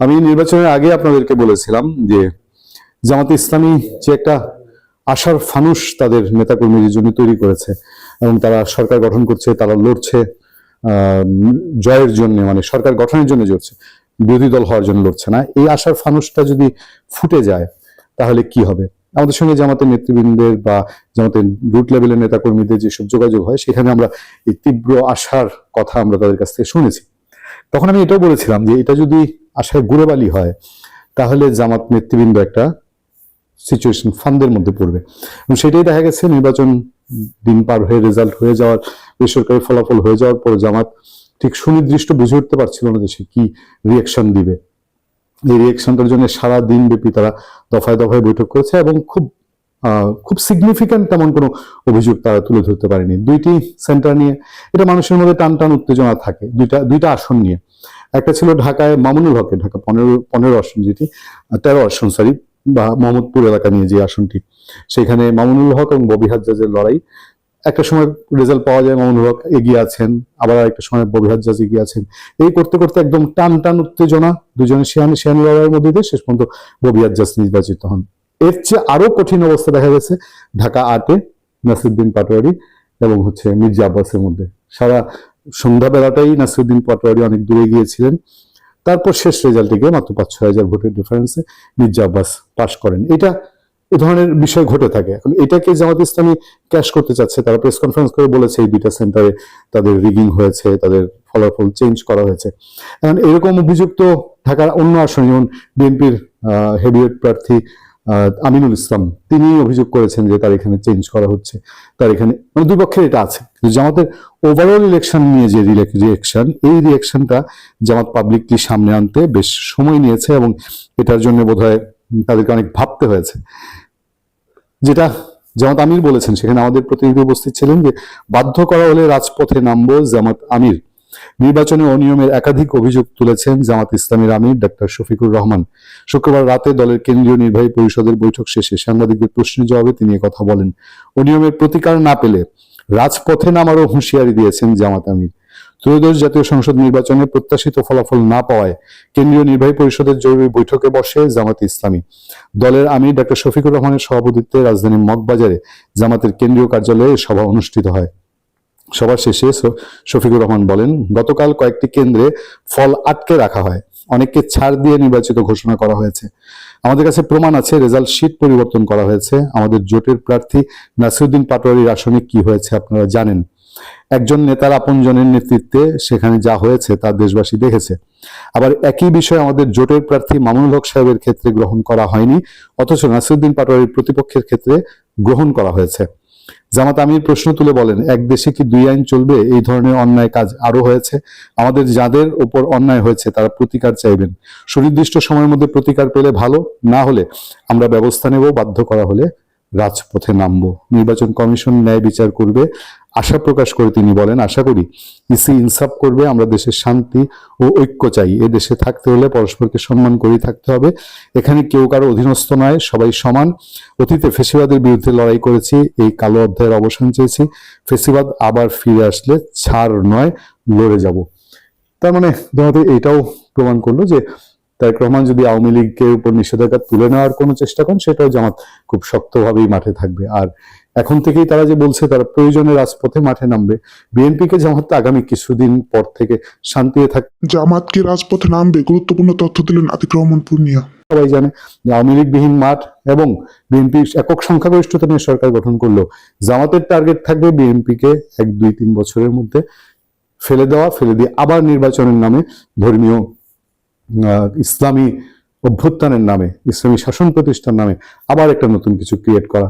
আমি নির্বাচনের আগে আপনাদেরকে বলেছিলাম যে জামাতে ইসলামী যে একটা আশার ফানুস তাদের নেতাকর্মীদের জন্য তৈরি করেছে এবং তারা সরকার গঠন করছে, তারা লড়ছে জয়ের জন্য, মানে সরকার গঠনের জন্য লড়ছে, বিরোধী দল হওয়ার জন্য লড়ছে না। এই আশার ফানুসটা যদি ফুটে যায় তাহলে কি হবে? আমাদের সঙ্গে জামাতের নেতৃবৃন্দের বা জামাতের রুট লেভেলের নেতাকর্মীদের যেসব যোগাযোগ হয় সেখানে আমরা এই তীব্র আশার কথা আমরা তাদের কাছ থেকে শুনেছি। তখন আমি এটাও বলেছিলাম যে এটা যদি আশায় গুড়েবালি হয় তাহলে জামাত নেতৃবৃন্দ একটা সিচুয়েশন ফান্ডের মধ্যে পড়বে এবং সেটাই দেখা গেছে। নির্বাচন দিন পার হয়ে রেজাল্ট হয়ে যাওয়ার, বেসরকারি ফলাফল হয়ে যাওয়ার পর জামাত ঠিক সুনির্দিষ্ট বুঝে উঠতে পারছিল না যে সে কি রিয়াকশন দিবে। এই রিয়াকশনটার জন্য সারা দিন ব্যাপী তারা দফায় দফায় বৈঠক করেছে এবং খুব সিগনিফিক্যান্ট তেমন কোনো অভিযোগ তারা তুলে ধরতে পারেনি। দুইটি সেন্টার নিয়ে এটা মানুষের মধ্যে টান টান উত্তেজনা থাকে, দুইটা আসন নিয়ে। একটা ছিল ঢাকায় মামুনুল হকের, ঢাকা 15 আসন, যেটি 13 আসন সরি, বা মোহাম্মদপুর এলাকা নিয়ে যে আসনটি, সেখানে মামুনুল হক এবং ববি হাজ্জাজের লড়াই। একটা সময় রেজাল্ট পাওয়া যায় মামুনুল হক এগিয়ে আছেন, আবার একটা সময় ববি হাজ্জাজ এগিয়ে আছেন। এই করতে করতে একদম টান টান উত্তেজনা, দুজনের শিয়ান লড়াইয়ের মধ্যে দিয়ে শেষ পর্যন্ত ববি হাজ্জাজ নির্বাচিত হন। এর চেয়ে আরো কঠিন অবস্থা দেখা গেছে ঢাকা 8-এ নাসিরউদ্দিন পাটোয়ারি এবং মির্জা আব্বাসের মধ্যে। সারা সন্ধ্যাবেলাটাই নাসিরউদ্দিন পাটোয়ারি অনেক দূরে গিয়েছিলেন, তারপর শেষ রেজাল্টে গিয়ে মাত্র 5-6 হাজার ভোটের ডিফারেন্সে মির্জা আব্বাস পাশ করেন। এ ধরনের বিষয় ঘটে থাকে। এখন এটাকে জামাত ইসলামী ক্যাশ করতে চাচ্ছে। তারা প্রেস কনফারেন্স করে বলেছে এই দুইটা সেন্টারে তাদের রিগিং হয়েছে, তাদের ফলাফল চেঞ্জ করা হয়েছে। এখন এরকম অভিযোগ তো ঢাকার অন্য আসনে, যেমন বিএনপির হেভিওয়েট প্রার্থী আমিনুল ইসলাম, তিনি অভিযোগ করেছেন যে তার এখানে চেঞ্জ করা হচ্ছে, তার এখানে, মানে দুই পক্ষের এটা আছে। জামাতের ওভারঅল ইলেকশন নিয়ে যে রিয়েকশন, এই রিয়েকশনটা জামাত পাবলিকলি সামনে আনতে বেশ সময় নিয়েছে এবং এটার জন্য বোধহয় তাদেরকে অনেক ভাবতে হয়েছে। যেটা জামাত আমির বলেছেন, সেখানে আমাদের প্রতিনিধি উপস্থিত ছিলেন, যে বাধ্য করা হলে রাজপথে নামবো জামাত আমির। নির্বাচনে অনিয়মের একাধিক অভিযোগ তুলেছেন জামাত ইসলামীর আমির ডাক্তার শফিকুর রহমান। শুক্রবার রাতে দলের কেন্দ্রীয় নির্বাহী পরিষদের বৈঠক শেষে সাংবাদিকদের প্রশ্নের জবাবে তিনি কথা বলেন। অনিয়মের প্রতিকার না পেলে রাজপথে নামারও হুঁশিয়ারি দিয়েছেন জামাত আমির। ত্রয়োদশ জাতীয় সংসদ নির্বাচনে প্রত্যাশিত ফলাফল না পাওয়ায় কেন্দ্রীয় নির্বাহী পরিষদের জরুরি বৈঠকে বসে জামাত ইসলামী। দলের আমির ডাক্তার শফিকুর রহমানের সভাপতিত্বে রাজধানীর মগবাজারে জামাতের কেন্দ্রীয় কার্যালয়ে সভা অনুষ্ঠিত হয়। সভা শেষে শফিকুর রহমান বলেন, গতকাল কয়েকটি কেন্দ্রে ফল আটকে রাখা হয়, অনেককে ছাড় দিয়ে নির্বাচিত ঘোষণা করা হয়েছে। আমাদের কাছে প্রমাণ আছে, রেজাল্ট শিট পরিবর্তন করা হয়েছে। আমাদের জোটের প্রার্থী নাসিরউদ্দিন পাটোয়ারির আসনে কি হয়েছে আপনারা জানেন। একজন নেতার আপনজনের নেতৃত্বে সেখানে যা হয়েছে তা দেশবাসী দেখেছে। আবার একই বিষয় আমাদের জোটের প্রার্থী মামুনুল হক সাহেবের ক্ষেত্রে গ্রহণ করা হয়নি, অথচ নাসিরউদ্দিন পাটোয়ারির প্রতিপক্ষের ক্ষেত্রে গ্রহণ করা হয়েছে। জামাত আমির প্রশ্ন তুলে বলেন, এক দেশে কি দুই আইন চলবে? এই ধরনের অন্যায় কাজ আরো হয়েছে। আমাদের যাদের ওপর অন্যায় হয়েছে তারা প্রতিকার চাইবেন। সুনির্দিষ্ট সময়ের মধ্যে প্রতিকার পেলে ভালো, না হলে আমরা ব্যবস্থা নেব। বাধ্য করা হলে রাজপথে নামবো। নির্বাচন কমিশন ন্যায় বিচার করবে আশা প্রকাশ করে তিনি বলেন, আশা করি ইসি ইনসাফ করবে। আমরা দেশের শান্তি ও ঐক্য চাই। এ দেশে থাকতে হলে পরস্পরকে সম্মান করেই থাকতে হবে। এখানে কেউ কারো অধীনস্থ নয়, সবাই সমান। অতীতে ফেসিবাদের বিরুদ্ধে লড়াই করেছি, এই কালো অধ্যায়ের অবসান চেয়েছি। ফেসিবাদ আবার ফিরে আসলে ছাড় নয়, লড়ে যাব। তার মানে জামাতে এটাও প্রমাণ করলো যে তারেক রহমান যদি আওয়ামী লীগের উপর নিষেধাজ্ঞা তুলে নেওয়ার কোনো চেষ্টা করেন, সেটাও জামাত খুব শক্তভাবেই মাঠে থাকবে। আর এখন থেকেই তারা যে বলছে তারা প্রয়োজনে রাজপথে মাঠে নামবে, বিএনপিকে জামাত আগামী কিছুদিন পর থেকে শান্তিতে থাকবে। জামাত কি রাজপথে নামবে? গুরুত্বপূর্ণ তথ্য দিলেন আতিক রহমান পূর্ণিয়া। সবাই জানে যে আওয়ামী লীগবিহীন মাঠ এবং বিএনপি একক সংখ্যাগরিষ্ঠতা নিয়ে সরকার গঠন করলো, জামাতের টার্গেট থাকবে বিএনপিকে 1-2-3 বছরের মধ্যে ফেলে দিয়ে আবার নির্বাচনের নামে, ধর্মীয় ইসলামী অভ্যুত্থানের নামে, ইসলামী শাসন প্রতিষ্ঠার নামে আবার একটা নতুন কিছু ক্রিয়েট করা।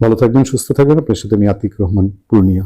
ভালো থাকবেন, সুস্থ থাকবেন। আপনার সাথে আমি আতিক রহমান পূর্ণিয়া।